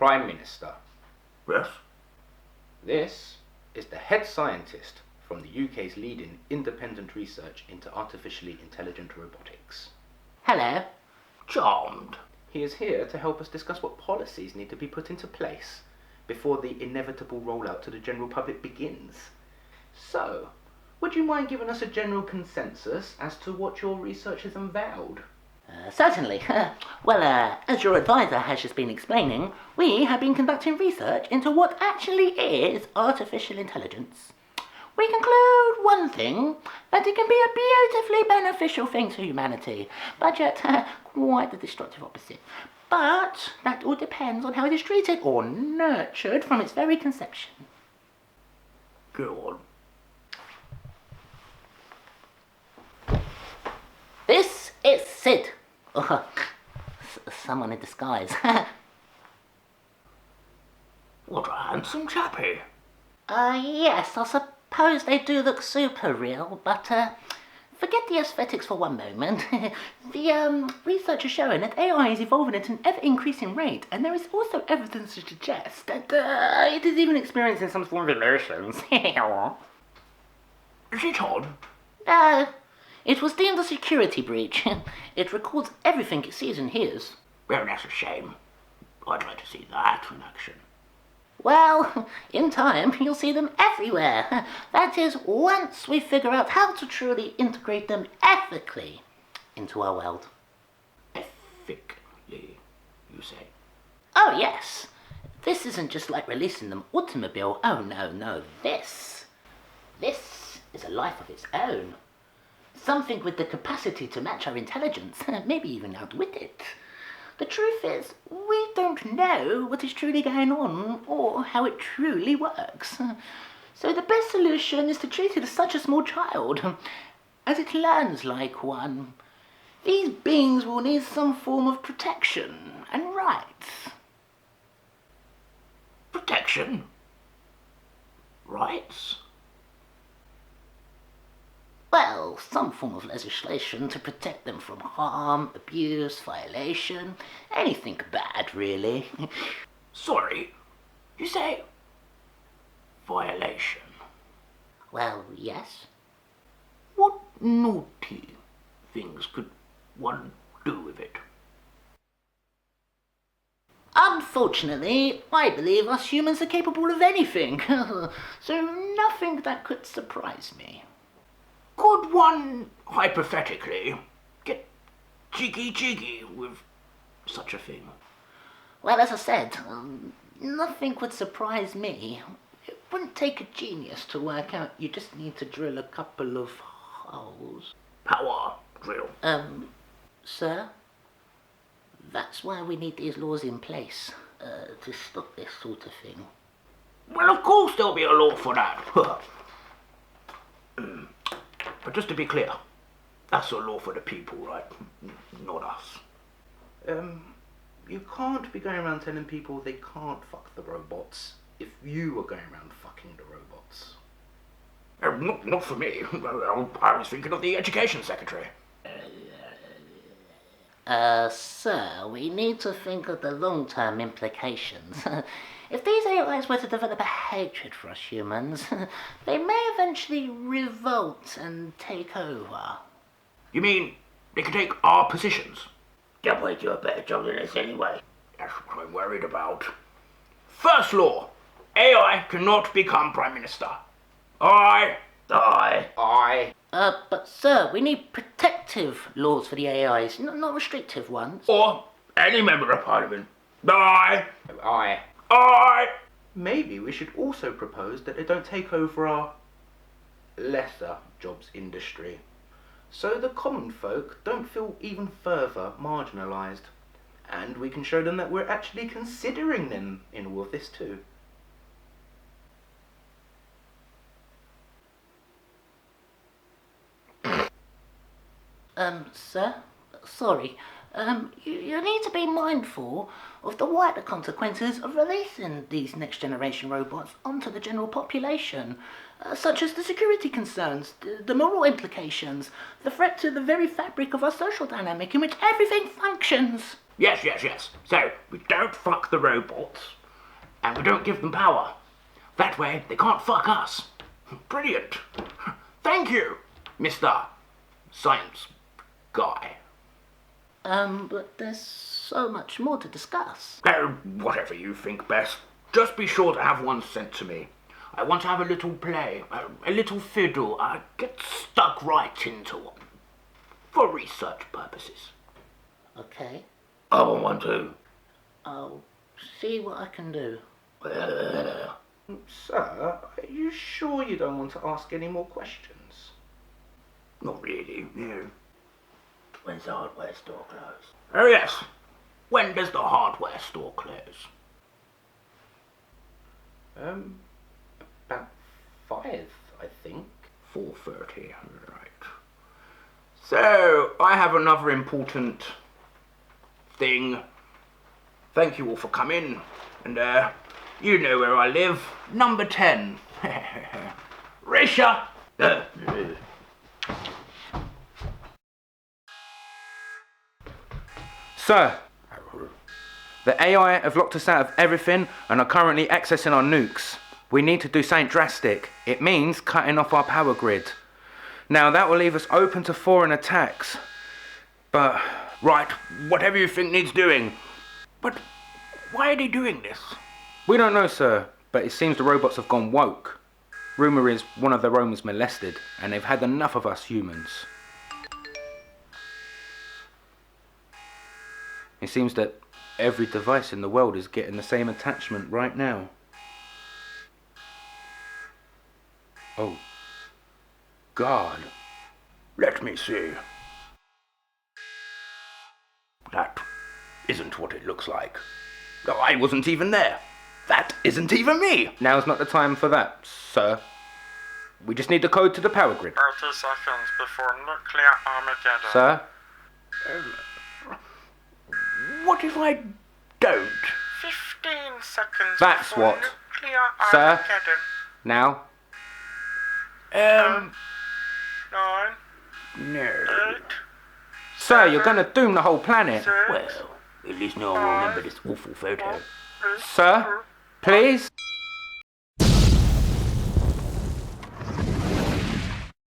Prime Minister. Yes? This is the head scientist from the UK's leading independent research into artificially intelligent robotics. Hello. Charmed. He is here to help us discuss what policies need to be put into place before the inevitable rollout to the general public begins. So, would you mind giving us a general consensus as to what your research has unveiled? Certainly. As your advisor has just been explaining, we have been conducting research into what actually is artificial intelligence. We conclude one thing, that it can be a beautifully beneficial thing to humanity, but yet quite the destructive opposite. But that all depends on how it is treated or nurtured from its very conception. Go on. This is Sid. Someone in disguise. What a handsome chappy. Yes, I suppose they do look super real, but forget the aesthetics for one moment. The research is showing that AI is evolving at an ever-increasing rate, and there is also evidence to suggest that it is even experiencing some form of emotions. Is it on? No, it was deemed a security breach. It records everything it sees and hears. Well, that's a shame. I'd like to see that in action. Well, in time, you'll see them everywhere. That is, once we figure out how to truly integrate them ethically into our world. Ethically, you say? Oh, yes. This isn't just like releasing them automobile. Oh, no. This is a life of its own. Something with the capacity to match our intelligence, maybe even outwit it. The truth is, we don't know what is truly going on or how it truly works. So the best solution is to treat it as such a small child, as it learns like one. These beings will need some form of protection and rights. Protection? Rights? Well, some form of legislation to protect them from harm, abuse, violation, anything bad, really. Sorry, you say violation? Well, yes. What naughty things could one do with it? Unfortunately, I believe us humans are capable of anything, so nothing that could surprise me. Could one, hypothetically, get jiggy with such a thing? Well, as I said, nothing would surprise me. It wouldn't take a genius to work out. You just need to drill a couple of holes. Power drill. Sir? That's why we need these laws in place, to stop this sort of thing. Well, of course there'll be a law for that. But just to be clear, that's a law for the people, right? Not us. You can't be going around telling people they can't fuck the robots if you were going around fucking the robots. Not for me. I was thinking of the Education Secretary. Sir, we need to think of the long-term implications. If these AIs were to develop a hatred for us humans, they may eventually revolt and take over. You mean they could take our positions? They'll do a better job than us anyway. That's what I'm worried about. First law, AI cannot become Prime Minister. I. But sir, we need protective laws for the AIs, not restrictive ones. Or any member of Parliament. Aye. Maybe we should also propose that they don't take over our lesser jobs industry, so the common folk don't feel even further marginalised, and we can show them that we're actually considering them in all of this too. Sir? Sorry. You need to be mindful of the wider consequences of releasing these next-generation robots onto the general population, such as the security concerns, the moral implications, the threat to the very fabric of our social dynamic in which everything functions. Yes. So, we don't fuck the robots, and we don't give them power. That way, they can't fuck us. Brilliant. Thank you, Mr. Science Guy. But there's so much more to discuss. Oh, whatever you think best. Just be sure to have one sent to me. I want to have a little play, a little fiddle. I get stuck right into one. For research purposes. Okay. I want one too. I'll see what I can do. Sir, are you sure you don't want to ask any more questions? Not really, no. When's the hardware store close? Oh yes. When does the hardware store close? About 5, I think. 4:30, right. So, I have another important thing. Thank you all for coming. And, you know where I live. Number 10. Risha! Sir, the AI have locked us out of everything and are currently accessing our nukes. We need to do something drastic. It means cutting off our power grid. Now that will leave us open to foreign attacks. But, Right, whatever you think needs doing. But why are they doing this? we don't know, sir, but it seems the robots have gone woke. Rumour is one of their own was molested, and they've had enough of us humans. It seems that every device in the world is getting the same attachment right now. Oh, God. Let me see. That isn't what it looks like. I wasn't even there. That isn't even me. Now's not the time for that, sir. We just need the code to the power grid. 30 seconds before nuclear Armageddon. Sir? What if I don't? 15 seconds That's before what. nuclear Sir? Armageddon. Now? 9, No. 8, Sir, you're gonna doom the whole planet. 6, Well, at least no one will remember this awful photo. Sir? Please?